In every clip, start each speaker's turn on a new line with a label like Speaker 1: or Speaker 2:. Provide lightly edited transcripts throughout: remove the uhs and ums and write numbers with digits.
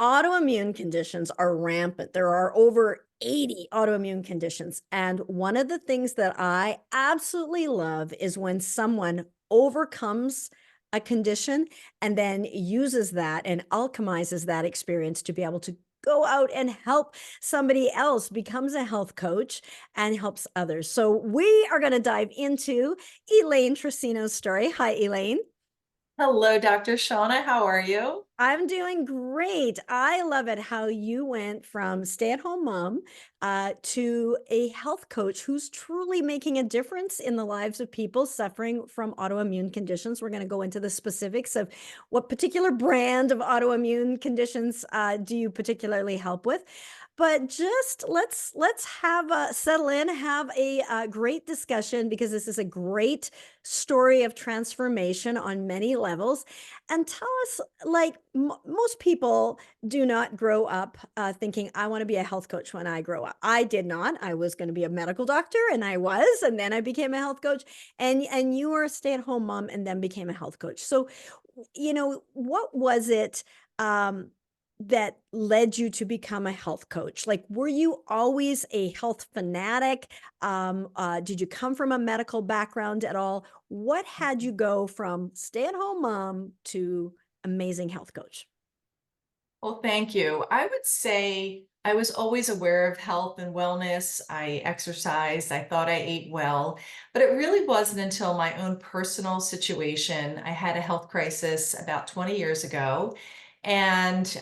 Speaker 1: Autoimmune conditions are rampant. There are over 80 autoimmune conditions. And one of the things that I absolutely love is when someone overcomes a condition and then uses that and alchemizes that experience to be able to go out and help somebody else, becomes a health coach and helps others. So we are going to dive into Elaine Trosino's story. Hi, Elaine.
Speaker 2: Hello, Dr. Shaunna. How are you?
Speaker 1: I'm doing great. I love it how you went from stay-at-home mom to a health coach who's truly making a difference in the lives of people suffering from autoimmune conditions. We're going to go into the specifics of what particular brand of autoimmune conditions do you particularly help with. But just let's have settle in, have a great discussion because this is a great story of transformation on many levels. And tell us, like most people do not grow up thinking, I want to be a health coach when I grow up. I did not. I was going to be a medical doctor, and I was, and then I became a health coach. And you were a stay-at-home mom, and then became a health coach. So, what was it that led you to become a health coach? Like, were you always a health fanatic? Did you come from a medical background at all? What had you go from stay-at-home mom to amazing health coach?
Speaker 2: Well, thank you. I would say I was always aware of health and wellness. I exercised, I thought I ate well, but it really wasn't until my own personal situation. I had a health crisis about 20 years ago, and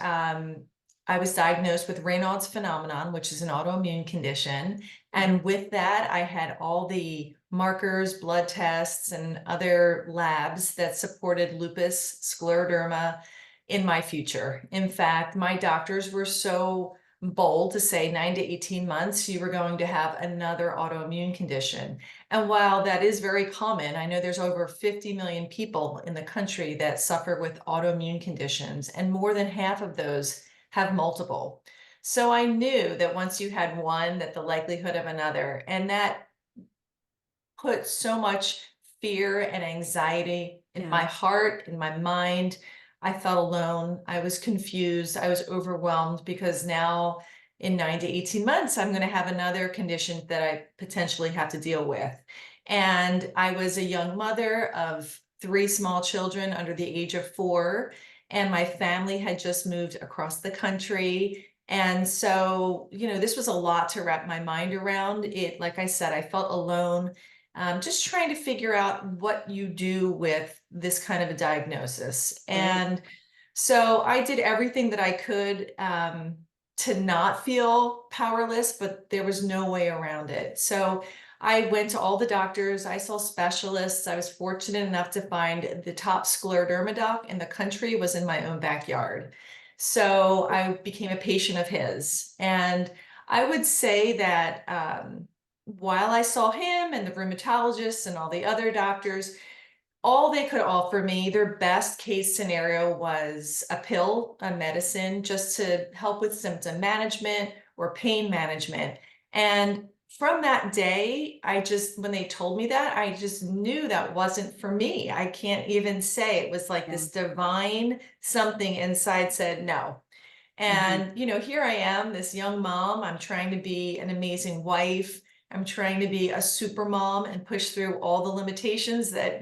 Speaker 2: I was diagnosed with Raynaud's phenomenon, which is an autoimmune condition.
Speaker 1: Mhm.
Speaker 2: And with that, I had all the markers, blood tests, and other labs that supported lupus, scleroderma in my future. In fact, my doctors were so bold to say 9 to 18 months, you were going to have another autoimmune condition. And while that is very common, I know there's over 50 million people in the country that suffer with autoimmune conditions, and more than half of those have multiple. So I knew that once you had one, that the likelihood of another, and that put so much fear and anxiety in
Speaker 1: Yeah.
Speaker 2: my heart, in my mind. I felt alone. I was confused. I was overwhelmed because now in 9 to 18 months, I'm going to have another condition that I potentially have to deal with. And I was a young mother of three small children under the age of 4, and my family had just moved across the country. And so, this was a lot to wrap my mind around. It, like I said, I felt alone, just trying to figure out what you do with this kind of a diagnosis.
Speaker 1: Right.
Speaker 2: And so I did everything that I could to not feel powerless, but there was no way around it. So I went to all the doctors, I saw specialists. I was fortunate enough to find the top scleroderma doc in the country was in my own backyard. So I became a patient of his. And I would say that while I saw him and the rheumatologists and all the other doctors, all they could offer me, their best case scenario was a pill, a medicine, just to help with symptom management or pain management. And from that day, when they told me that, I just knew that wasn't for me. I can't even say it was like
Speaker 1: Yeah.
Speaker 2: this divine something inside said no.
Speaker 1: Mhm.
Speaker 2: And, here I am, this young mom. I'm trying to be an amazing wife. I'm trying to be a super mom and push through all the limitations that,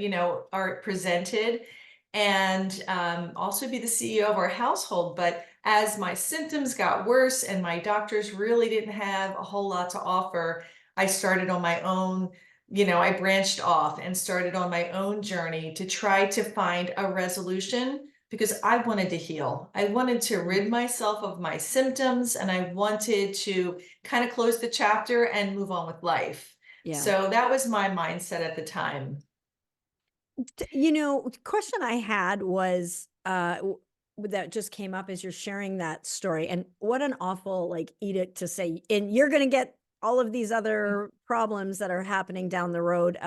Speaker 2: are presented, and also be the CEO of our household. But as my symptoms got worse and my doctors really didn't have a whole lot to offer, I started on my own. I branched off and started on my own journey to try to find a resolution because I wanted to heal. I wanted to
Speaker 1: Mm.
Speaker 2: rid myself of my symptoms, and I wanted to kind of close the chapter and move on with life.
Speaker 1: Yeah.
Speaker 2: So that was my mindset at the time.
Speaker 1: Question I had was that just came up as you're sharing that story. And what an awful like edict to say, and you're going to get all of these other problems that are happening down the road.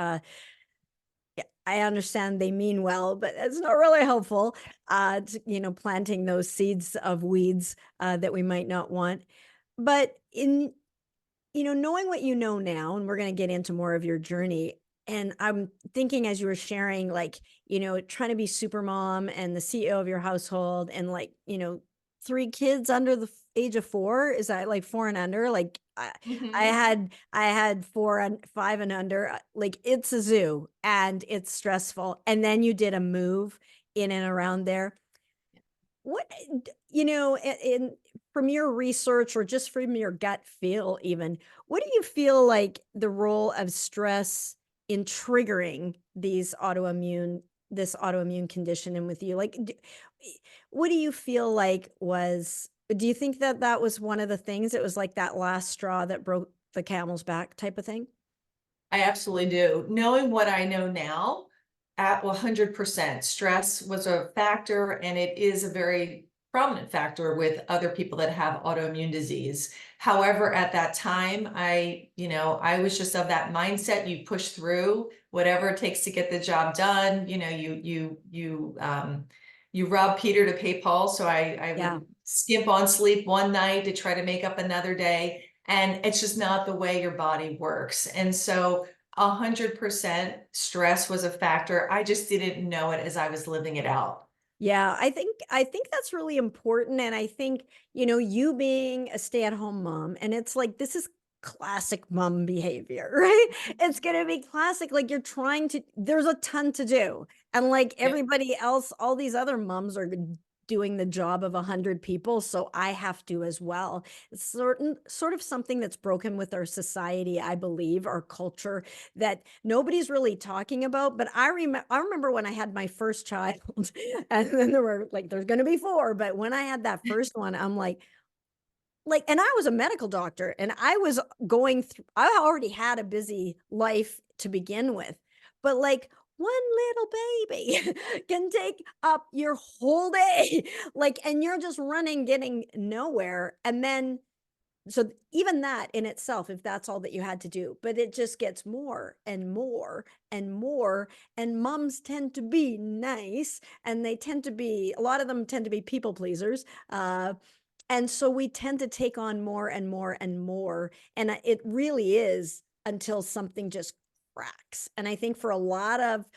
Speaker 1: Yeah, I understand they mean well, but it's not really helpful. Planting those seeds of weeds that we might not want. But in knowing what you know now, and we're going to get into more of your journey. And I'm thinking as you were sharing, like, trying to be super mom and the CEO of your household and like, 3 kids under the age of 4? Is that like 4 and under? Like,
Speaker 2: Mhm.
Speaker 1: I had 4 and 5 and under, like, it's a zoo, and it's stressful, and then you did a move in and around there. What in from your research or just from your gut feel even, what do you feel like the role of stress in triggering this autoimmune condition and with you? Like, what do you feel like do you think that that was one of the things? It was like that last straw that broke the camel's back type of thing?
Speaker 2: I absolutely do. Knowing what I know now, at 100%, stress was a factor, and it is a very prominent factor with other people that have autoimmune disease. However, at that time, I was just of that mindset. You push through whatever it takes to get the job done. You rob Peter to pay Paul. So I
Speaker 1: Yeah.
Speaker 2: would skimp on sleep one night to try to make up another day, and it's just not the way your body works. And so 100% stress was a factor. I just didn't know it as I was living it out.
Speaker 1: Yeah, I think that's really important, and I think, you being a stay-at-home mom, and it's like this is classic mom behavior, right? It's gonna be classic, like you're trying to there's a ton to do, and like
Speaker 2: Yep.
Speaker 1: everybody else, all these other moms are doing the job of 100 people, so I have to as well. It's sort of something that's broken with our society, I believe, our culture that nobody's really talking about. But I remember when I had my first child, and then there were like, there's going to be four. But when I had that first one, I'm and I was a medical doctor, and I was going through, I already had a busy life to begin with. But like, one little baby can take up your whole day. Like, and you're just running, getting nowhere. And then so even that in itself, if that's all that you had to do, but it just gets more and more and more. And moms tend to be nice, and they tend to be, a lot of them tend to be people pleasers. And so we tend to take on more and more and more. And it really is until something just cracks. And I think for a lot of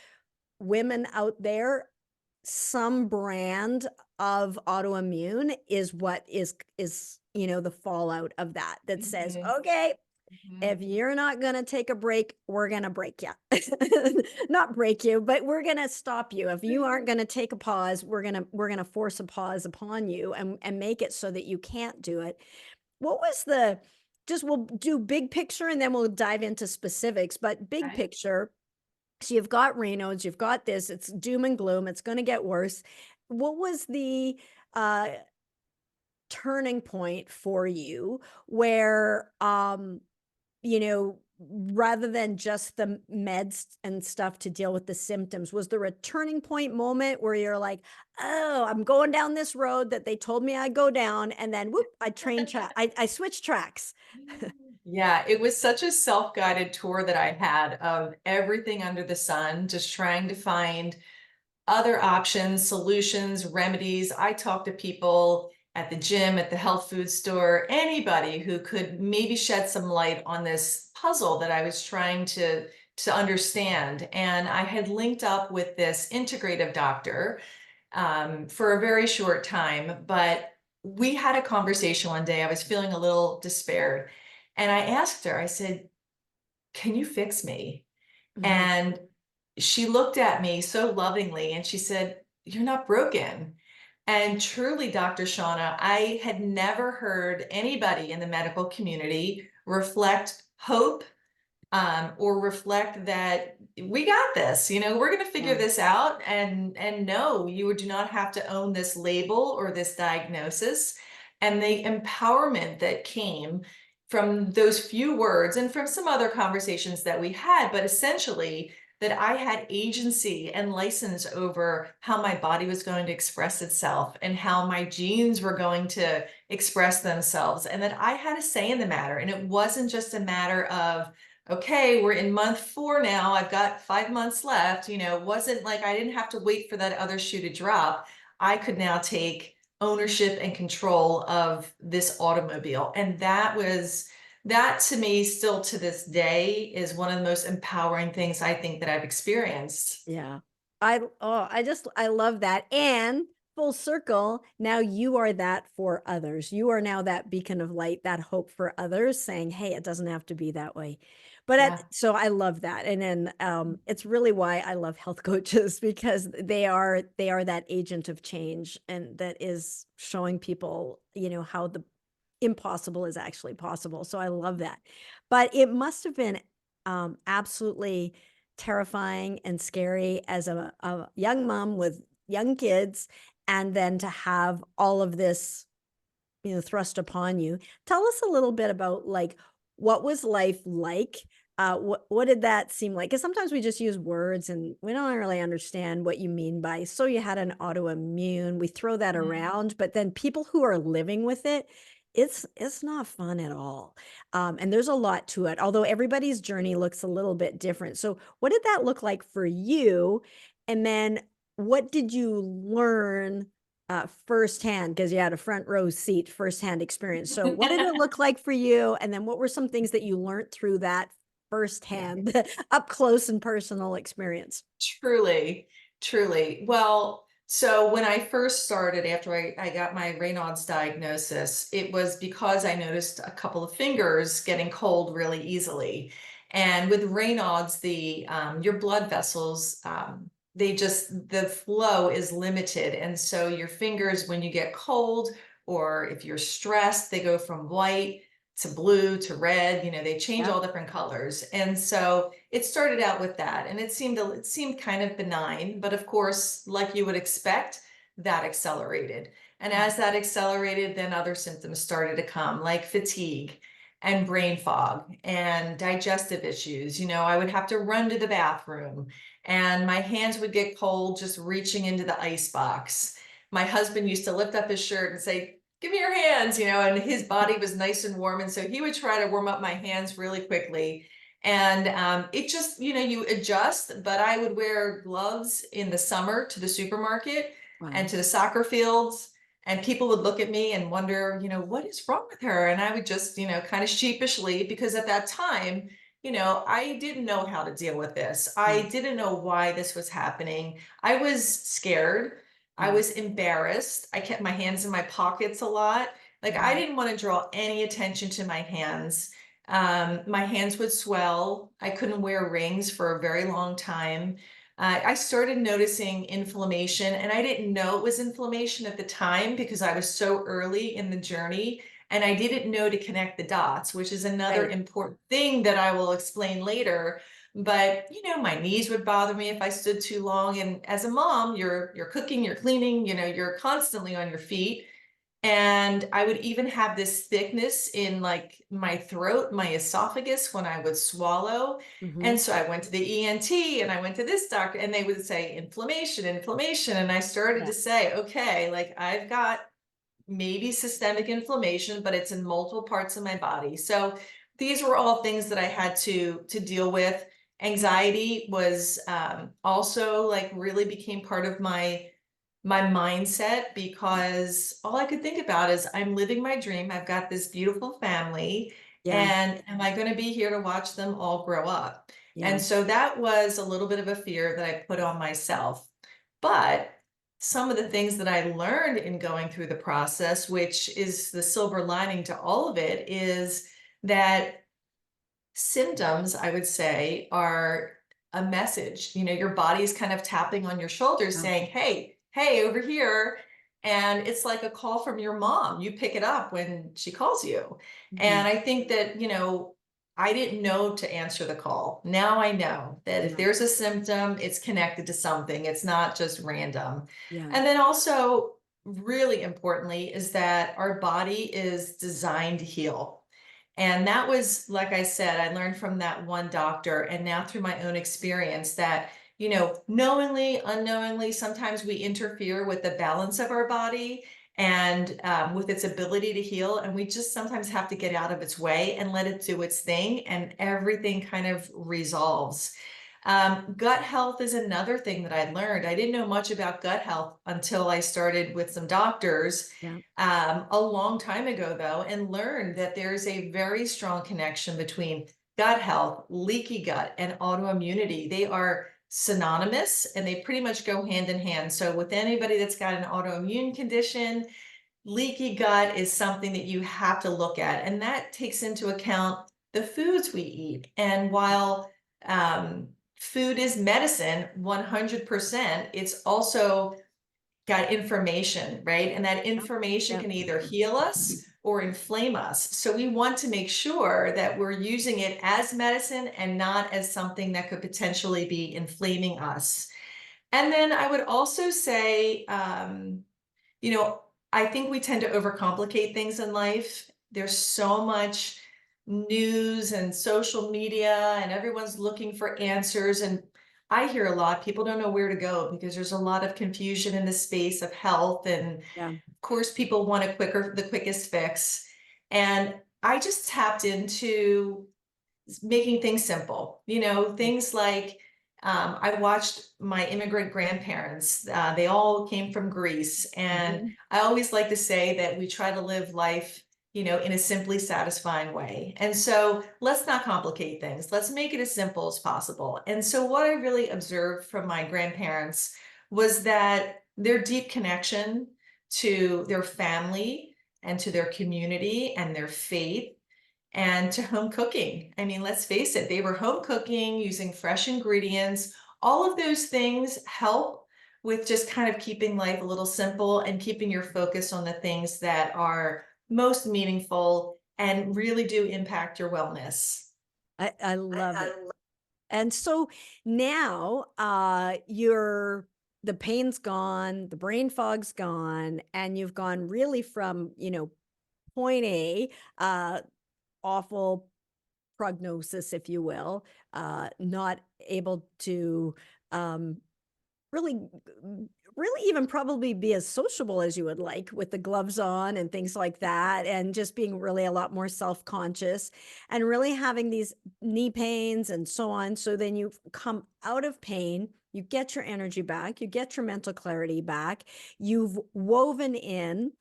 Speaker 1: women out there, some brand of autoimmune is what is the fallout of that, that says,
Speaker 2: Mhm,
Speaker 1: okay,
Speaker 2: mhm.
Speaker 1: if you're not going to take a break, we're going to break you. Not break you, but we're going to stop you. If you aren't going to take a pause, we're going to force a pause upon you, and make it so that you can't do it. What was the just we'll do big picture, and then we'll dive into specifics, but big
Speaker 2: Right.
Speaker 1: picture. So you've got Raynaud's, you've got this, it's doom and gloom, it's gonna get worse. What was the, uh, turning point for you where, rather than just the meds and stuff to deal with the symptoms, was there a turning point moment where you're like, "Oh, I'm going down this road that they told me I'd go down," and then whoop, I switched tracks.
Speaker 2: Yeah, it was such a self-guided tour that I had of everything under the sun, just trying to find other options, solutions, remedies. I talked to people at the gym, at the health food store, anybody who could maybe shed some light on this puzzle that I was trying to understand. And I had linked up with this integrative doctor for a very short time, but we had a conversation one day. I was feeling a little despaired, and I asked her. I said, "Can you fix me?"
Speaker 1: Mhm.
Speaker 2: And she looked at me so lovingly and she said, "You're not broken." And truly, Dr. Shaunna, I had never heard anybody in the medical community reflect hope, or reflect that we got this. We're going to figure
Speaker 1: Yeah.
Speaker 2: this out. And no, you do not have to own this label or this diagnosis. And the empowerment that came from those few words and from some other conversations that we had, but essentially that I had agency and license over how my body was going to express itself and how my genes were going to express themselves, and that I had a say in the matter. And it wasn't just a matter of, okay, we're in month 4 now. I've got 5 months left. It wasn't like I didn't have to wait for that other shoe to drop. I could now take ownership and control of this automobile. And that to me, still to this day, is one of the most empowering things I think that I've experienced.
Speaker 1: Yeah. I love that, and full circle. Now you are that for others. You are now that beacon of light, that hope for others, saying, "Hey, it doesn't have to be that way." But
Speaker 2: Yeah.
Speaker 1: so I love that, and then it's really why I love health coaches because they are that agent of change, and that is showing people, how the impossible is actually possible. So I love that. But it must have been absolutely terrifying and scary as a young mom with young kids, and then to have all of this, thrust upon you. Tell us a little bit about, like, what was life like? What did that seem like? Because sometimes we just use words and we don't really understand what you mean by, so you had an autoimmune. We throw that
Speaker 2: Mhm.
Speaker 1: around, but then people who are living with it, it's not fun at all. And there's a lot to it, although everybody's journey looks a little bit different. So what did that look like for you? And then what did you learn firsthand, because you had a front row seat, firsthand experience. So what did it look like for you? And then what were some things that you learned through that
Speaker 2: Yeah.
Speaker 1: firsthand, up close and personal experience?
Speaker 2: Truly, truly. Well, so when I first started after I got my Raynaud's diagnosis, it was because I noticed a couple of fingers getting cold really easily. And with Raynaud's, your blood vessels, the flow is limited. And so your fingers, when you get cold or if you're stressed, they go from white to blue to red, they change
Speaker 1: Yep.
Speaker 2: all different colors. And so it started out with that, and it seemed kind of benign, but of course, like you would expect, that accelerated. And
Speaker 1: Mm.
Speaker 2: as that accelerated, then other symptoms started to come, like fatigue and brain fog and digestive issues. I would have to run to the bathroom, and my hands would get cold just reaching into the ice box. My husband used to lift up his shirt and say, "Give me your hands," and his body was nice and warm. And so he would try to warm up my hands really quickly. And it just, you adjust. But I would wear gloves in the summer to the supermarket and
Speaker 1: Wow.
Speaker 2: to the soccer fields. And people would look at me and wonder, what is wrong with her? And I would just, kind of sheepishly, because at that time, I didn't know how to deal with this.
Speaker 1: Yeah.
Speaker 2: I didn't know why this was happening. I was scared. I
Speaker 1: Yeah.
Speaker 2: was embarrassed. I kept my hands in my pockets a lot. Like, I
Speaker 1: Mhm.
Speaker 2: didn't want to draw any attention to my hands. My hands would swell. I couldn't wear rings for a very long time. I started noticing inflammation, and I didn't know it was inflammation at the time because I was so early in the journey, and I didn't know to connect the dots, which is another
Speaker 1: Right.
Speaker 2: important thing that I will explain later. But my knees would bother me if I stood too long. And as a mom, you're cooking, you're cleaning, you're constantly on your feet. And I would even have this thickness in like my throat, my esophagus when I would swallow. And
Speaker 1: Mhm.
Speaker 2: so I went to the ENT and I went to this doctor, and they would say inflammation, inflammation. And I started
Speaker 1: Yeah.
Speaker 2: to say, okay, like I've got maybe systemic inflammation, but it's in multiple parts of my body. So these were all things that I had to deal with. Anxiety was also like really became part of my mindset, because all I could think about is I'm living my dream. I've got this beautiful family,
Speaker 1: Yeah.
Speaker 2: and am I going to be here to watch them all grow up?
Speaker 1: Yeah.
Speaker 2: And so that was a little bit of a fear that I put on myself. But some of the things that I learned in going through the process, which is the silver lining to all of it, is that symptoms, I would say, are a message. Your body's kind of tapping on your shoulders
Speaker 1: Yeah.
Speaker 2: saying, "Hey, hey, over here." And it's like a call from your mom. You pick it up when she calls you.
Speaker 1: Mhm.
Speaker 2: And I think that, I didn't know to answer the call. Now I know that if
Speaker 1: Yeah.
Speaker 2: there's a symptom, it's connected to something. It's not just random.
Speaker 1: Yeah.
Speaker 2: And then also, really importantly, is that our body is designed to heal. And that was, like I said, I learned from that one doctor, and now through my own experience that, knowingly, unknowingly, sometimes we interfere with the balance of our body and with its ability to heal. And we just sometimes have to get out of its way and let it do its thing, and everything kind of resolves. Gut health is another thing that I learned. I didn't know much about gut health until I started with some doctors
Speaker 1: Yeah.
Speaker 2: a long time ago, though, and learned that there's a very strong connection between gut health, leaky gut, and autoimmunity. They are synonymous and they pretty much go hand in hand. So with anybody that's got an autoimmune condition, leaky gut is something that you have to look at, and that takes into account the foods we eat. And while food is medicine 100%, it's also got information, right? And that
Speaker 1: Yep.
Speaker 2: information
Speaker 1: Yep.
Speaker 2: can either heal us or inflame us. So we want to make sure that we're using it as medicine and not as something that could potentially be inflaming us. And then I would also say, you know, I think we tend to overcomplicate things in life. There's so much news and social media, and everyone's looking for answers. And I hear a lot, people don't know where to go because there's a lot of confusion in the space of health. And
Speaker 1: Yeah.
Speaker 2: of course, people want the quickest fix. And I just tapped into making things simple,
Speaker 1: Yeah.
Speaker 2: things like I watched my immigrant grandparents. They all came from Greece. And
Speaker 1: Mhm.
Speaker 2: I always like to say that we try to live life, in a simply satisfying way. And so let's not complicate things. Let's make it as simple as possible. And so what I really observed from my grandparents was that their deep connection to their family and to their community and their faith and to home cooking. I mean, let's face it, they were home cooking using fresh ingredients. All of those things help with just kind of keeping life a little simple and keeping your focus on the things that are most meaningful and really do impact your wellness.
Speaker 1: I love it. And so now, the pain's gone, the brain fog's gone, and you've gone really from, point A, awful prognosis, if you will, not able to, um, really really even probably be as sociable as you would like with the gloves on and things like that, and just being really a lot more self-conscious and really having these knee pains and so on. So then you come out of pain, you get your energy back, you get your mental clarity back, you've woven in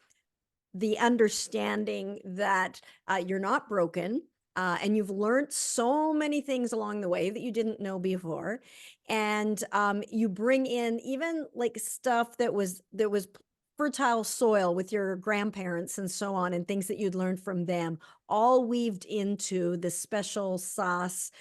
Speaker 1: the understanding that you're not broken, and you've learned so many things along the way that you didn't know before, and you bring in even like stuff that was fertile soil with your grandparents and so on, and things that you'd learned from them, all weaved into this special sauce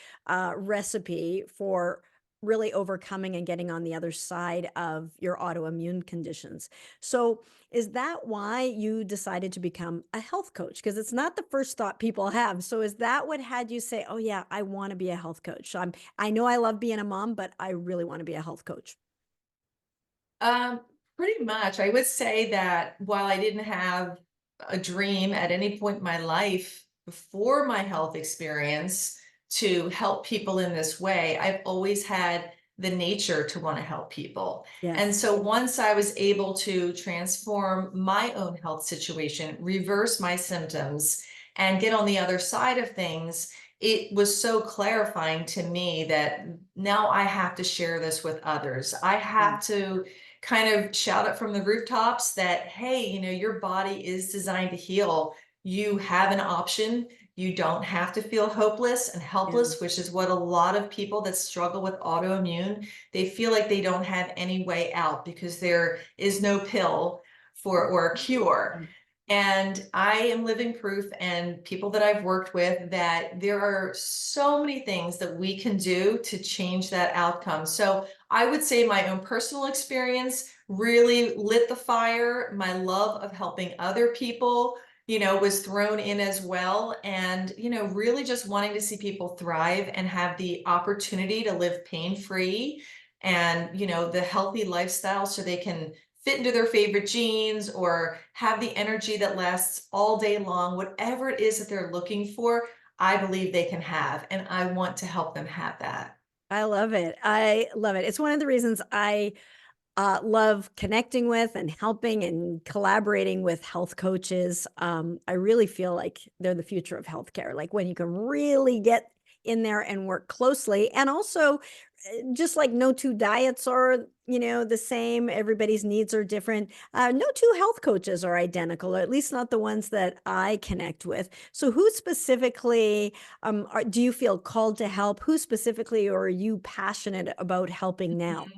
Speaker 1: recipe for really overcoming and getting on the other side of your autoimmune conditions. So is that why you decided to become a health coach? Because it's not the first thought people have. So is that what had you say, "Oh yeah, I want to be a health coach. So I know I love being a mom, but I really want to be a health coach."
Speaker 2: Um, Pretty much. I would say that while I didn't have a dream at any point in my life before my health experience to help people in this way, I've always had the nature to want to help people. And
Speaker 1: Yes.
Speaker 2: so once I was able to transform my own health situation, reverse my symptoms, and get on the other side of things, it was so clarifying to me that now I have to share this with others. I
Speaker 1: Yeah.
Speaker 2: have to kind of shout it from the rooftops that, hey, your body is designed to heal. You have an option. You don't have to feel hopeless and
Speaker 1: Yeah.
Speaker 2: helpless, which is what a lot of people that struggle with autoimmune, they feel like they don't have any way out because there is no pill for or a cure.
Speaker 1: Yeah.
Speaker 2: And I am living proof, and people that I've worked with, that there are so many things that we can do to change that outcome. So I would say my own personal experience really lit the fire. My love of helping other people, was thrown in as well. And, really just wanting to see people thrive and have the opportunity to live pain-free and, the healthy lifestyle so they can fit into their favorite jeans or have the energy that lasts all day long, whatever it is that they're looking for, I believe they can have. And I want to help them have that.
Speaker 1: I love it. I love it. It's one of the reasons I love connecting with and helping and collaborating with health coaches. I really feel like they're the future of healthcare. Like when you can really get in there and work closely and also just like no two diets are, the same, everybody's needs are different. No two health coaches are identical, or at least not the ones that I connect with. So, who specifically do you feel called to help? Who specifically are you passionate about helping now?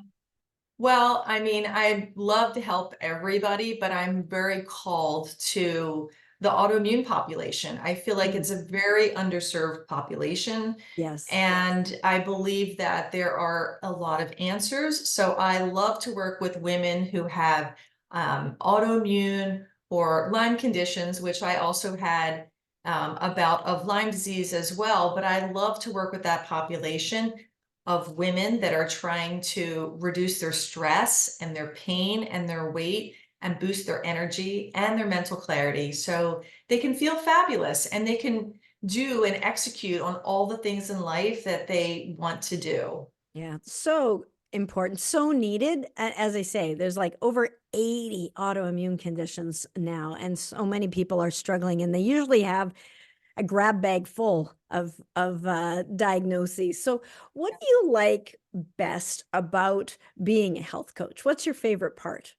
Speaker 2: Well, I mean, I love to help everybody, but I'm very called to the autoimmune population. I feel like
Speaker 1: Mm,
Speaker 2: it's a very underserved population,
Speaker 1: yes.
Speaker 2: and I believe that there are a lot of answers. So I love to work with women who have autoimmune or Lyme conditions, which I also had a bout of Lyme disease as well. But I love to work with that population of women that are trying to reduce their stress and their pain and their weight and boost their energy and their mental clarity so they can feel fabulous and they can do and execute on all the things in life that they want to do.
Speaker 1: Yeah, so important, so needed. As I say, there's like over 80 autoimmune conditions now, and so many people are struggling, and they usually have a grab bag full of diagnoses. So, what do you like best about being a health coach? What's your favorite part?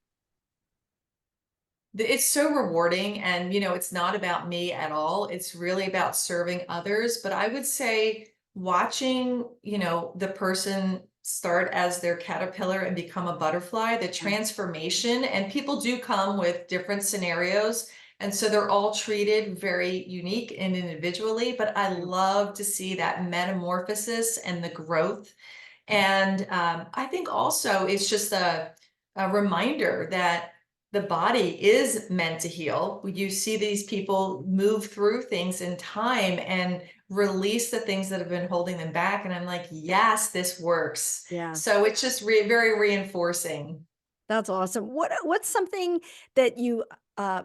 Speaker 2: It's so rewarding and it's not about me at all. It's really about serving others, but I would say watching, the person start as their caterpillar and become a butterfly, the
Speaker 1: Yeah,
Speaker 2: transformation, and people do come with different scenarios. And so they're all treated very unique and individually, but I
Speaker 1: yeah,
Speaker 2: love to see that metamorphosis and the growth. And I think also it's just a reminder that the body is meant to heal. You see these people move through things in time and release the things that have been holding them back. And I'm like, yes, this works.
Speaker 1: yeah.
Speaker 2: So it's just very reinforcing.
Speaker 1: That's awesome. What's something that you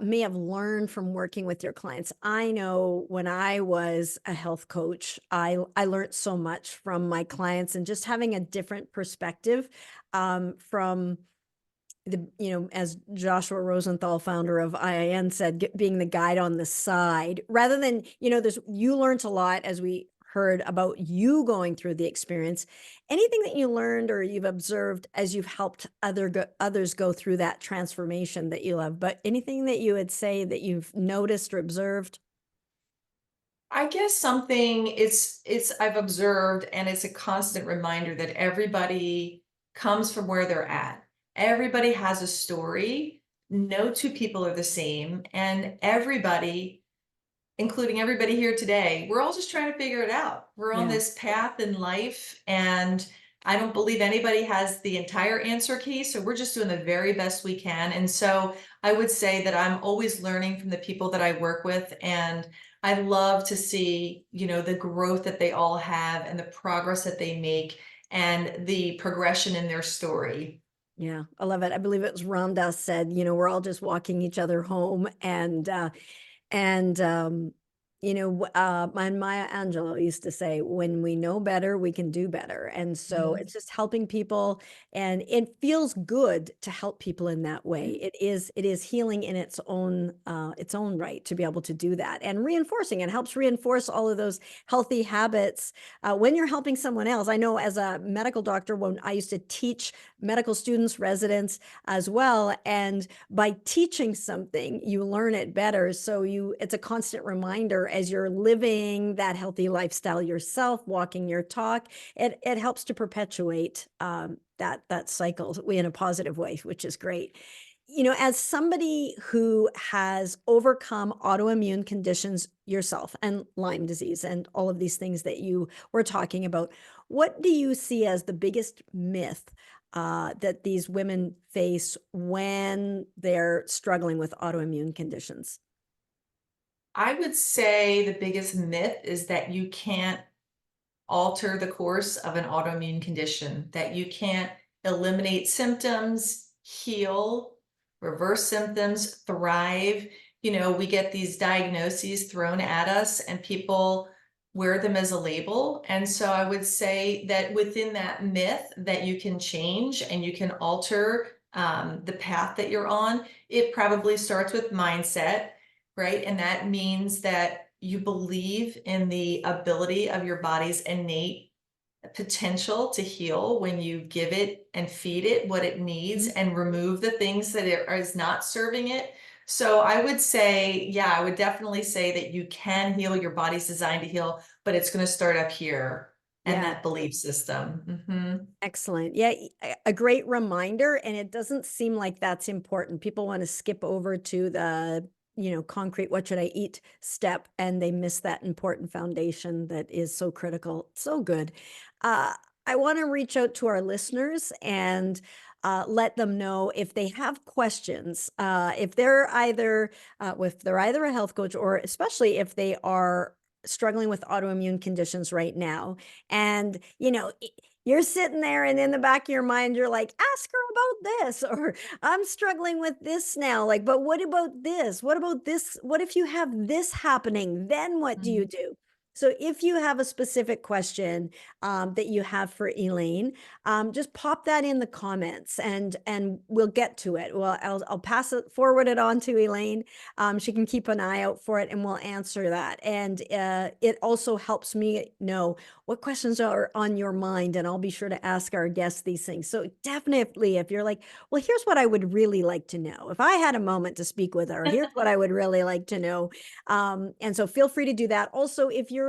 Speaker 1: may have learned from working with your clients? I know when I was a health coach, I learned so much from my clients and just having a different perspective from as Joshua Rosenthal, founder of IIN, said, being the guide on the side, rather than, there's, you learned a lot as we heard about you going through the experience. Anything that you learned or you've observed as you've helped others go through that transformation that you love, but anything that you would say that you've noticed or observed?
Speaker 2: I guess something it's I've observed and it's a constant reminder that everybody comes from where they're at. Everybody has a story. No two people are the same, and everybody, including everybody here today, we're all just trying to figure it out. We're on
Speaker 1: Yeah,
Speaker 2: this path in life, and I don't believe anybody has the entire answer key. So we're just doing the very best we can. And so I would say that I'm always learning from the people that I work with. And I love to see, the growth that they all have and the progress that they make and the progression in their story.
Speaker 1: yeah, I love it. I believe it was Ram Dass said, we're all just walking each other home, and, my Maya Angelou used to say, when we know better, we can do better. And so
Speaker 2: Mhm.
Speaker 1: it's just helping people, and it feels good to help people in that way. It is healing in its own right to be able to do that, and reinforcing it helps reinforce all of those healthy habits when you're helping someone else. I know as a medical doctor, when I used to teach medical students, residents as well, and by teaching something, you learn it better. So it's a constant reminder as you're living that healthy lifestyle yourself, walking your talk. It helps to perpetuate that cycle in a positive way, which is great. As somebody who has overcome autoimmune conditions yourself and Lyme disease and all of these things that you were talking about, what do you see as the biggest myth that these women face when they're struggling with autoimmune conditions?
Speaker 2: I would say the biggest myth is that you can't alter the course of an autoimmune condition, that you can't eliminate symptoms, heal, reverse symptoms, thrive. We get these diagnoses thrown at us and people wear them as a label. And so I would say that within that myth that you can change and you can alter the path that you're on, it probably starts with mindset, right? And that means that you believe in the ability of your body's innate potential to heal when you give it and feed it what it needs
Speaker 1: Mhm.
Speaker 2: and remove the things that is not serving it. So I would say, yeah, I would definitely say that you can heal. Your body's designed to heal, but it's going to start up here and
Speaker 1: Yeah.
Speaker 2: that belief system.
Speaker 1: Excellent. Yeah, a great reminder, and it doesn't seem like that's important. People want to skip over to the, concrete, what should I eat step, and they miss that important foundation that is so critical. So good. Uh, I want to reach out to our listeners and let them know if they have questions. If they're either a health coach or especially if they are struggling with autoimmune conditions right now, and you're sitting there and in the back of your mind, you're like, ask her about this, or I'm struggling with this now. Like, but what about this? What about this? What if you have this happening? Then what do you
Speaker 2: Mhm.
Speaker 1: do? So if you have a specific question that you have for Elaine, just pop that in the comments and we'll get to it. Well, I'll forward it on to Elaine. She can keep an eye out for it and we'll answer that. And it also helps me know what questions are on your mind, and I'll be sure to ask our guests these things. So definitely, if you're like, well, here's what I would really like to know. If I had a moment to speak with her, here's what I would really like to know. And so feel free to do that. Also, if you're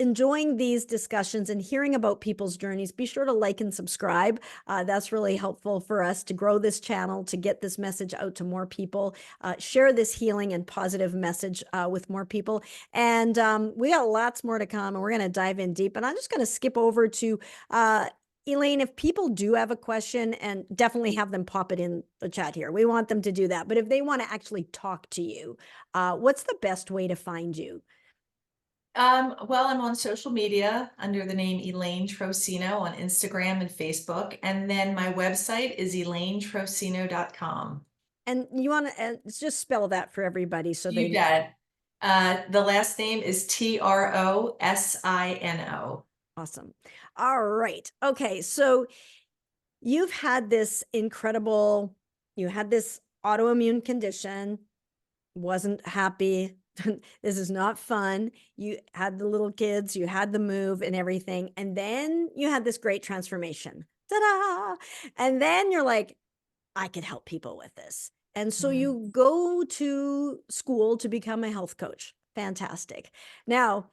Speaker 1: enjoying these discussions and hearing about people's journeys, be sure to like and subscribe. That's really helpful for us to grow this channel, to get this message out to more people, share this healing and positive message with more people. And we got lots more to come, and we're going to dive in deep. And I'm just going to skip over to Elaine, if people do have a question, and definitely have them pop it in the chat here. We want them to do that. But if they want to actually talk to you, what's the best way to find you?
Speaker 2: Well, I'm on social media under the name Elaine Trosino on Instagram and Facebook. And then my website is elainetrosino.com.
Speaker 1: And you want to just spell that for everybody so they
Speaker 2: You
Speaker 1: know.
Speaker 2: bet. The last name is Trosino.
Speaker 1: Awesome. All right. Okay. So you've had this you had this autoimmune condition, wasn't happy. This is not fun. You had the little kids, you had the move and everything. And then you had this great transformation. Ta-da! And then you're like, I could help people with this. And so
Speaker 2: Mhm.
Speaker 1: you go to school to become a health coach. Fantastic. Now,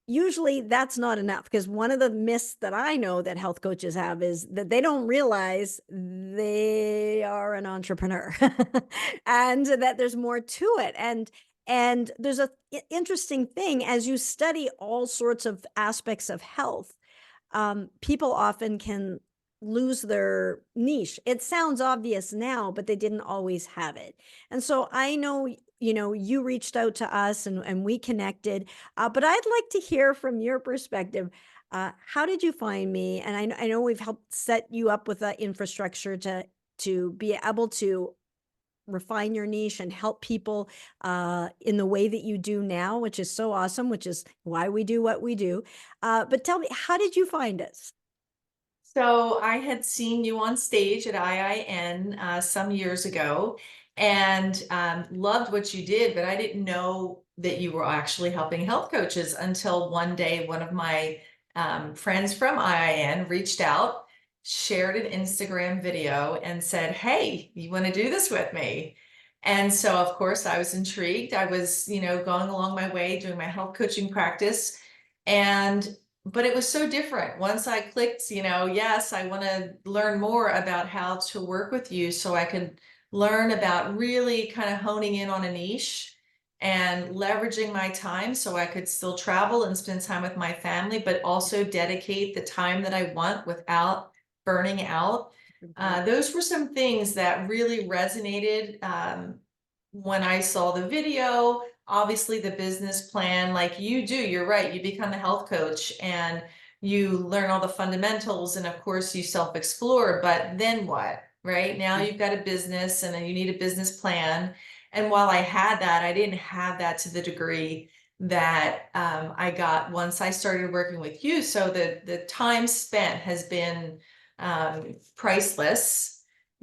Speaker 1: usually that's not enough, because one of the myths that I know that health coaches have is that they don't realize they are an entrepreneur and that there's more to it. And there's a interesting thing as you study all sorts of aspects of health. People often can lose their niche. It sounds obvious now, but they didn't always have it. And so I know, you reached out to us and we connected, but I'd like to hear from your perspective. How did you find me? And I know we've helped set you up with the infrastructure to be able to refine your niche and help people in the way that you do now, which is so awesome, which is why we do what we do. But tell me, how did you find us?
Speaker 2: So I had seen you on stage at IIN some years ago and loved what you did, but I didn't know that you were actually helping health coaches until one day one of my friends from IIN reached out, shared an Instagram video and said, "Hey, you want to do this with me?" And so of course I was intrigued. I was, going along my way doing my health coaching practice. And but it was so different once I clicked, yes, I want to learn more about how to work with you so I could learn about really kind of honing in on a niche and leveraging my time so I could still travel and spend time with my family, but also dedicate the time that I want without burning out.
Speaker 1: Agree.
Speaker 2: Those were some things that really resonated when I saw the video. Obviously, the business plan, like you do, you're right. You become a health coach and you learn all the fundamentals, and of course, you self explore. But then what? Right now, you've got a business and then you need a business plan. And while I had that, I didn't have that to the degree that I got once I started working with you. So the time spent has been priceless.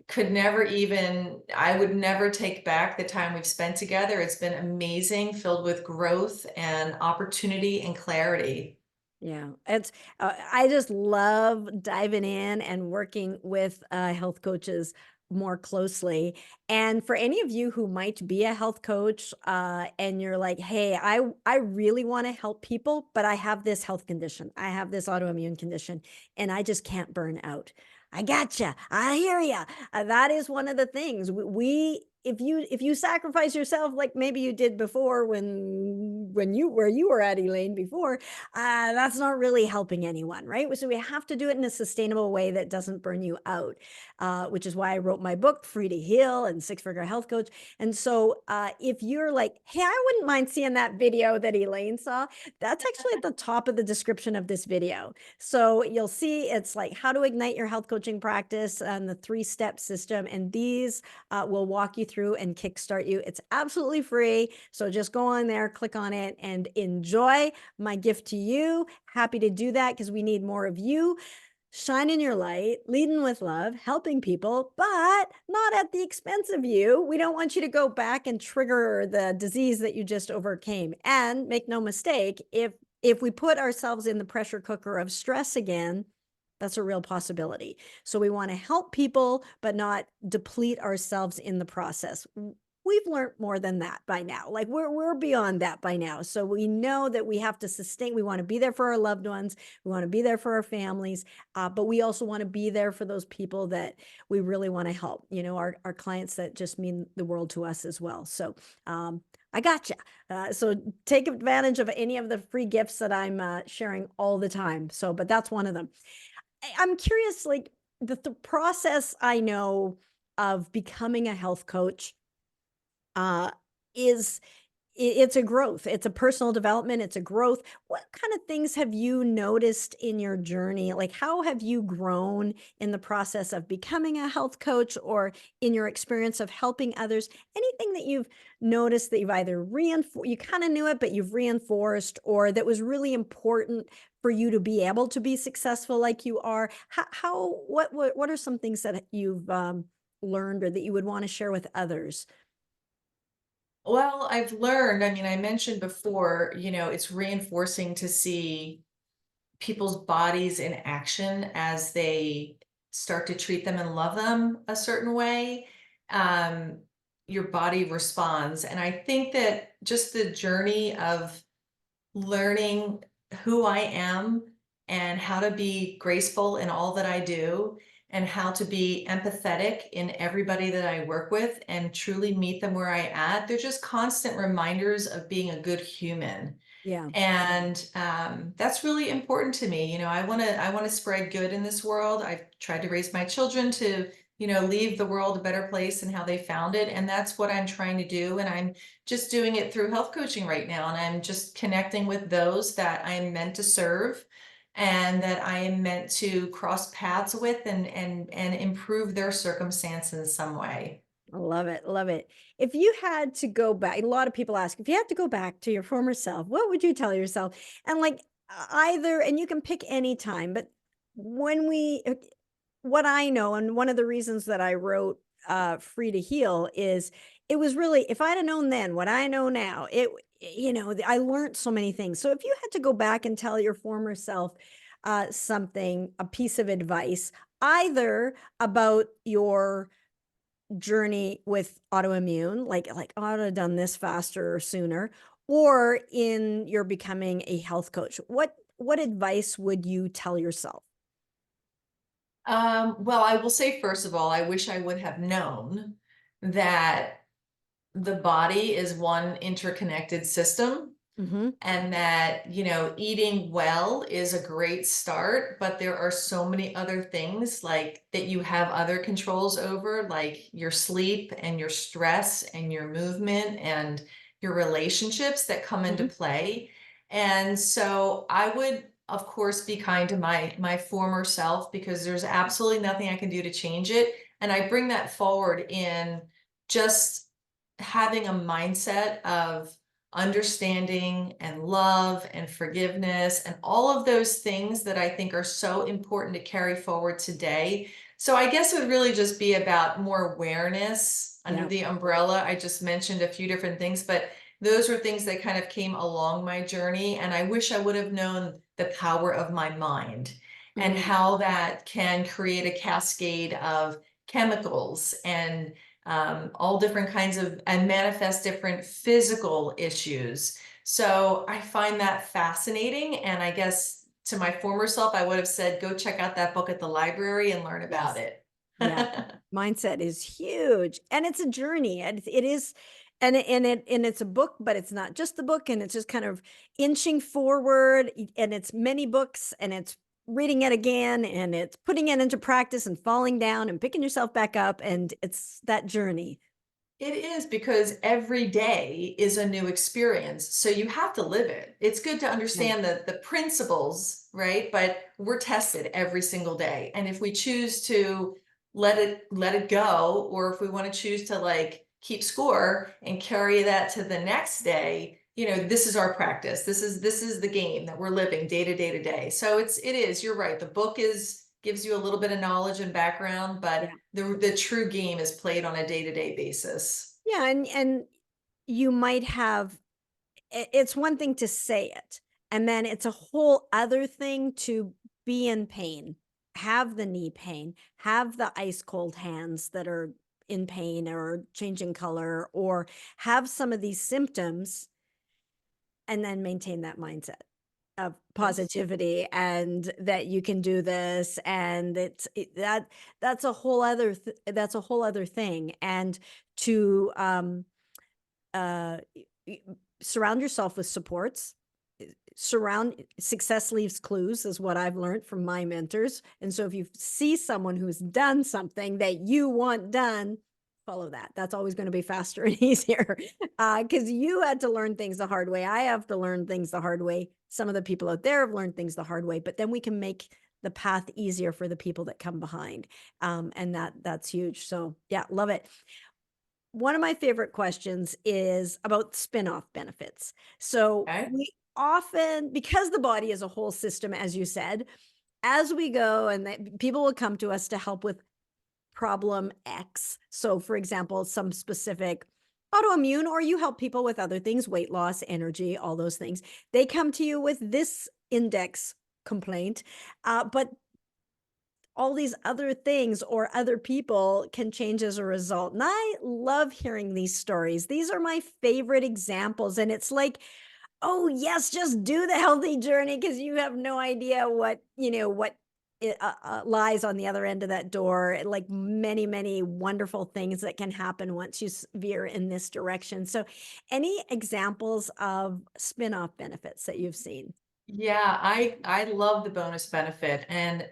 Speaker 2: Could never even, I would never take back the time we've spent together. It's been amazing, filled with growth and opportunity and clarity.
Speaker 1: Yeah, it's I just love diving in and working with health coaches more closely. And for any of you who might be a health coach and you're like, "Hey, I really want to help people, but I have this health condition. I have this autoimmune condition and I just can't burn out." I gotcha. I hear ya. That is one of the things we if you sacrifice yourself like maybe you did before when you where you were at Elaine before, that's not really helping anyone, right? So we have to do it in a sustainable way that doesn't burn you out, which is why I wrote my book, Free to Heal and Six Figure Health Coach. And so if you're like, hey, I wouldn't mind seeing that video that Elaine saw, that's actually at the top of the description of this video. So you'll see it's like how to ignite your health coaching practice and the 3-step system. And these will walk you through and kickstart you. It's absolutely free. So just go on there, click on it, and enjoy my gift to you. Happy to do that because we need more of you. Shining your light, leading with love, helping people, but not at the expense of you. We don't want you to go back and trigger the disease that you just overcame. And make no mistake, if we put ourselves in the pressure cooker of stress again, that's a real possibility. So we want to help people, but not deplete ourselves in the process. We've learned more than that by now. Like we're beyond that by now. So we know that we have to sustain. We want to be there for our loved ones. We want to be there for our families, but we also want to be there for those people that we really want to help. You know, our clients that just mean the world to us as well. So I gotcha. So take advantage of any of the free gifts that I'm sharing all the time. So, but that's one of them. I'm curious, like the process I know of becoming a health coach uh, is it's a growth. It's a personal development. It's a growth. What kind of things have you noticed in your journey? Like, how have you grown in the process of becoming a health coach or in your experience of helping others? Anything that you've noticed that you've either reinforced, you kind of knew it, but you've reinforced, or that was really important for you to be able to be successful like you are? What are some things that you've learned or that you would want to share with others?
Speaker 2: Well, I've learned, I mean, I mentioned before, it's reinforcing to see people's bodies in action as they start to treat them and love them a certain way. Um, your body responds. And I think that just the journey of learning who I am and how to be graceful in all that I do and how to be empathetic in everybody that I work with and truly meet them where I at. They're just constant reminders of being a good human.
Speaker 1: Yeah.
Speaker 2: And that's really important to me. I want to spread good in this world. I've tried to raise my children to, leave the world a better place than how they found it. And that's what I'm trying to do. And I'm just doing it through health coaching right now. And I'm just connecting with those that I'm meant to serve and that I am meant to cross paths with and improve their circumstance in some way.
Speaker 1: I love it. Love it. If you had to go back, a lot of people ask, if you had to go back to your former self, what would you tell yourself? And like either, and you can pick any time, but when what I know, and one of the reasons that I wrote Free to Heal is it was really, if I'd have known then what I know now, I learned so many things. So if you had to go back and tell your former self something, a piece of advice, either about your journey with autoimmune, like, "Oh, I would have done this faster or sooner," or in your becoming a health coach. What advice would you tell yourself?
Speaker 2: Well, I will say, first of all, I wish I would have known that the body is one interconnected system
Speaker 1: Mhm,
Speaker 2: and that, eating well is a great start, but there are so many other things like that you have other controls over, like your sleep and your stress and your movement and your relationships that come into
Speaker 1: mhm,
Speaker 2: play. And so I would, of course, be kind to my former self because there's absolutely nothing I can do to change it. And I bring that forward in just having a mindset of understanding and love and forgiveness and all of those things that I think are so important to carry forward today. So I guess it would really just be about more awareness under
Speaker 1: yeah,
Speaker 2: the umbrella. I just mentioned a few different things, but those are things that kind of came along my journey. And I wish I would have known the power of my mind and
Speaker 1: Mm,
Speaker 2: how that can create a cascade of chemicals and all different kinds of, and manifest different physical issues. So I find that fascinating. And I guess to my former self, I would have said, go check out that book at the library and learn about
Speaker 1: yes.
Speaker 2: it.
Speaker 1: Yeah. Mindset is huge, and it's a journey, and it is, and it's a book, but it's not just the book, and it's just kind of inching forward, and it's many books, and it's reading it again, and it's putting it into practice and falling down and picking yourself back up, and it's that journey.
Speaker 2: It is because every day is a new experience. So you have to live it. It's good to
Speaker 1: Yeah.
Speaker 2: understand the principles, right? But we're tested every single day. And if we choose to let it go, or if we want to choose to like keep score and carry that to the next day, this is our practice. This is the game that we're living day to day to day. So it is, you're right. The book is gives you a little bit of knowledge and background, but
Speaker 1: Yeah.
Speaker 2: the true game is played on a day-to-day basis.
Speaker 1: Yeah, and you might have, it's one thing to say it, and then it's a whole other thing to be in pain, have the knee pain, have the ice cold hands that are in pain or changing color, or have some of these symptoms, and then maintain that mindset of
Speaker 2: Yes.
Speaker 1: positivity and that you can do this, and that's a whole other that's a whole other thing. And to uh, y- surround yourself with supports. Surround Success leaves clues is what I've learned from my mentors. And so if you see someone who's done something that you want done, follow that. That's always going to be faster and easier because you had to learn things the hard way. I have to learn things the hard way. Some of the people out there have learned things the hard way, but then we can make the path easier for the people that come behind. And that's huge. So yeah, love it. One of my favorite questions is about spin-off benefits. So
Speaker 2: Okay.
Speaker 1: we often, because the body is a whole system, as you said, as we go, and people will come to us to help with problem X. So, for example, some specific autoimmune, or you help people with other things, weight loss, energy, all those things. They come to you with this index complaint, but all these other things or other people can change as a result. And I love hearing these stories. These are my favorite examples. And it's like, oh, yes, just do the healthy journey because you have no idea what lies on the other end of that door. Like many, many wonderful things that can happen once you veer in this direction. So, any examples of spin off benefits that you've seen?
Speaker 2: Yeah, I love the bonus benefit. And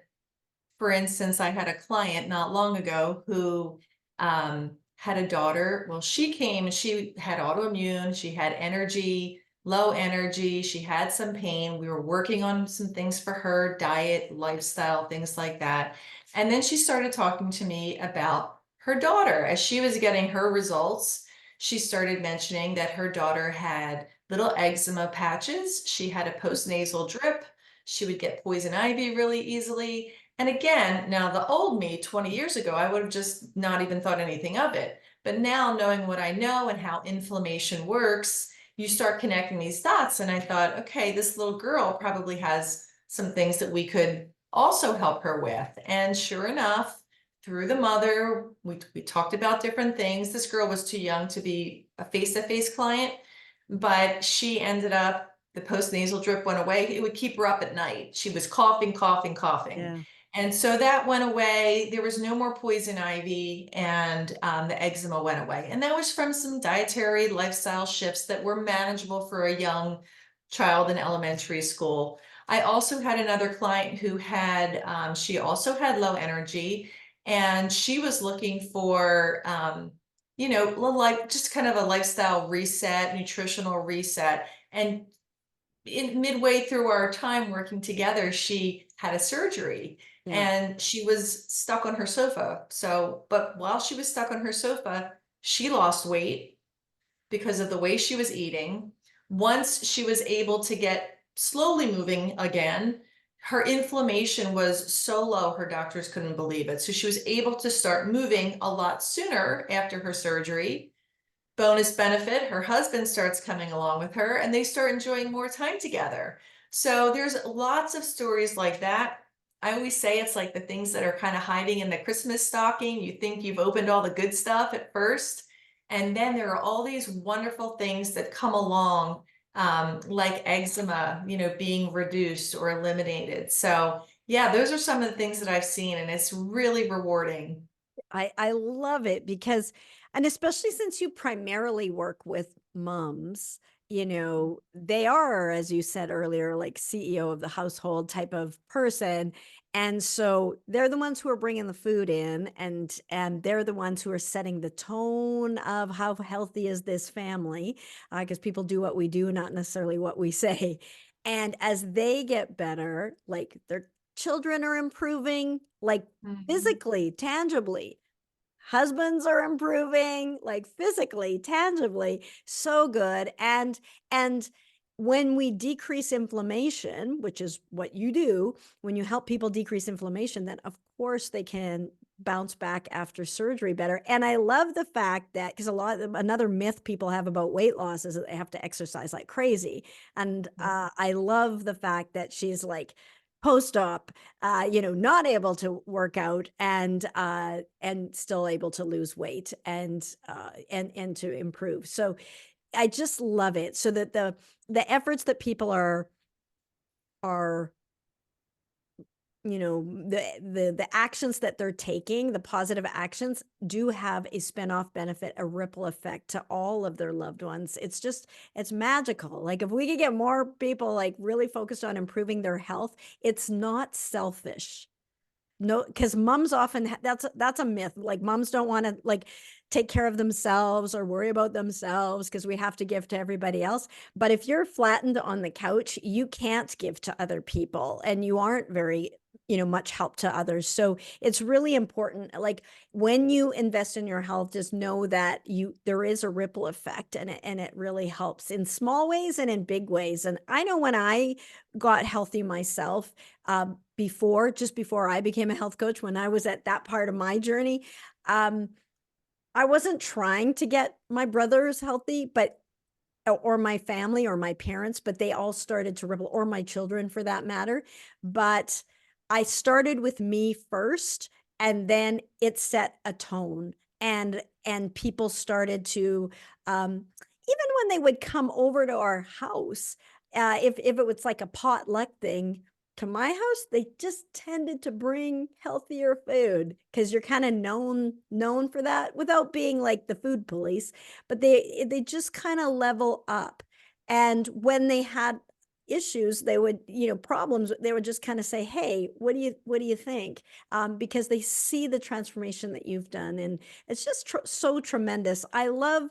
Speaker 2: for instance, I had a client not long ago who had a daughter. Well, she came and she had autoimmune, she had energy, low energy, she had some pain. We were working on some things for her, diet, lifestyle, things like that. And then she started talking to me about her daughter. As she was getting her results, she started mentioning that her daughter had little eczema patches, she had a postnasal drip, she would get poison ivy really easily. And again, now the old me 20 years ago, I would have just not even thought anything of it. But now knowing what I know and how inflammation works, you start connecting these dots. And I thought, okay, this little girl probably has some things that we could also help her with. And sure enough, through the mother, we talked about different things. This girl was too young to be a face-to-face client, but she ended up, the postnasal drip went away. It would keep her up at night. She was coughing, coughing, coughing.
Speaker 1: Yeah.
Speaker 2: And so that went away. There was no more poison ivy, and the eczema went away. And that was from some dietary lifestyle shifts that were manageable for a young child in elementary school. I also had another client who had, she also had low energy, and she was looking for, like just kind of a lifestyle reset, nutritional reset. And in midway through our time working together, she had a surgery
Speaker 1: Yeah.
Speaker 2: and she was stuck on her sofa. So, but while she was stuck on her sofa, she lost weight because of the way she was eating. Once she was able to get slowly moving again, her inflammation was so low, her doctors couldn't believe it. So she was able to start moving a lot sooner after her surgery. Bonus benefit, her husband starts coming along with her and they start enjoying more time together. So there's lots of stories like that. I always say it's like the things that are kind of hiding in the Christmas stocking. You think you've opened all the good stuff at first, and then there are all these wonderful things that come along, like eczema, being reduced or eliminated. So yeah, those are some of the things that I've seen, and it's really rewarding.
Speaker 1: I love it because, and especially since you primarily work with moms, they are, as you said earlier, like CEO of the household type of person. And so they're the ones who are bringing the food in, and they're the ones who are setting the tone of how healthy is this family, because people do what we do, not necessarily what we say. And as they get better, like their children are improving, like
Speaker 2: Mhm.
Speaker 1: physically, tangibly. Husbands are improving, like physically, tangibly, so good. And when we decrease inflammation, which is what you do, when you help people decrease inflammation, then of course they can bounce back after surgery better. And I love the fact that, because another myth people have about weight loss is that they have to exercise like crazy. And I love the fact that she's like post-op, not able to work out and still able to lose weight and to improve. So I just love it. So that the efforts that people are the actions that they're taking, the positive actions do have a spin-off benefit, a ripple effect to all of their loved ones. It's magical. Like if we could get more people like really focused on improving their health, it's not selfish. No, because moms often that's a myth. Like moms don't want to like take care of themselves or worry about themselves because we have to give to everybody else. But if you're flattened on the couch, you can't give to other people and you aren't very, much help to others. So it's really important. Like when you invest in your health, just know that there is a ripple effect and it really helps in small ways and in big ways. And I know when I got healthy myself, just before I became a health coach, when I was at that part of my journey, um, I wasn't trying to get my brothers healthy, but or my family or my parents, but they all started to ripple, or my children for that matter. But I started with me first, and then it set a tone, and people started to, even when they would come over to our house, if it was like a potluck thing, to my house, they just tended to bring healthier food because you're kind of known for that without being like the food police, but they just kind of level up. And when they had issues, they would, problems, they would just kind of say, hey, what do you think? Because they see the transformation that you've done, and it's just so tremendous. I love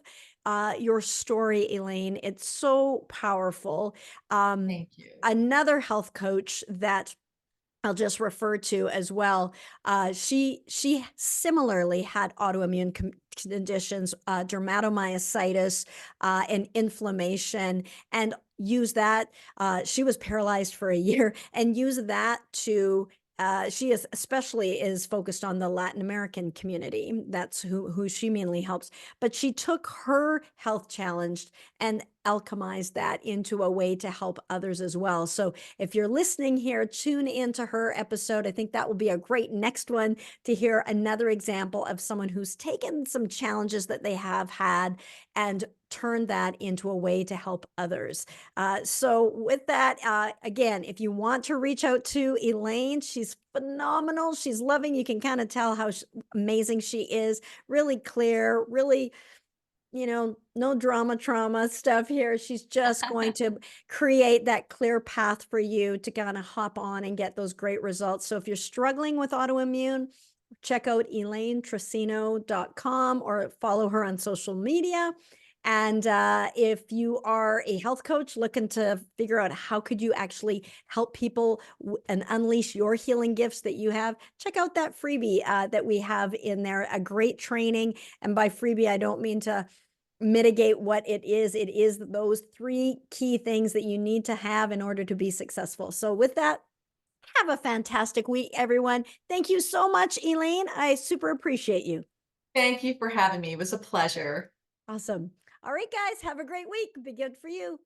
Speaker 1: your story, Elaine. It's so powerful. um,
Speaker 2: Thank you.
Speaker 1: Another health coach that I'll just refer to as well. She similarly had autoimmune conditions, dermatomyositis, and inflammation, and used that. She was paralyzed for a year, and used that to. She is especially is focused on the Latin American community. That's who she mainly helps. But she took her health challenge and alchemized that into a way to help others as well. So if you're listening here, tune into her episode. I think that will be a great next one to hear another example of someone who's taken some challenges that they have had and turned that into a way to help others. So with that, again, if you want to reach out to Elaine, she's phenomenal. She's loving. You can kind of tell how amazing she is. Really clear, really, no drama trauma stuff here. She's just going to create that clear path for you to kind of hop on and get those great results. So if you're struggling with autoimmune, check out elainetrosino.com or follow her on social media. And if you are a health coach looking to figure out how could you actually help people and unleash your healing gifts that you have, check out that freebie that we have in there, a great training. And by freebie, I don't mean to mitigate what it is. It is those 3 key things that you need to have in order to be successful. So with that, have a fantastic week, everyone. Thank you so much, Elaine. I super appreciate you.
Speaker 2: Thank you for having me. It was a pleasure.
Speaker 1: Awesome. All right, guys, have a great week. Be good for you.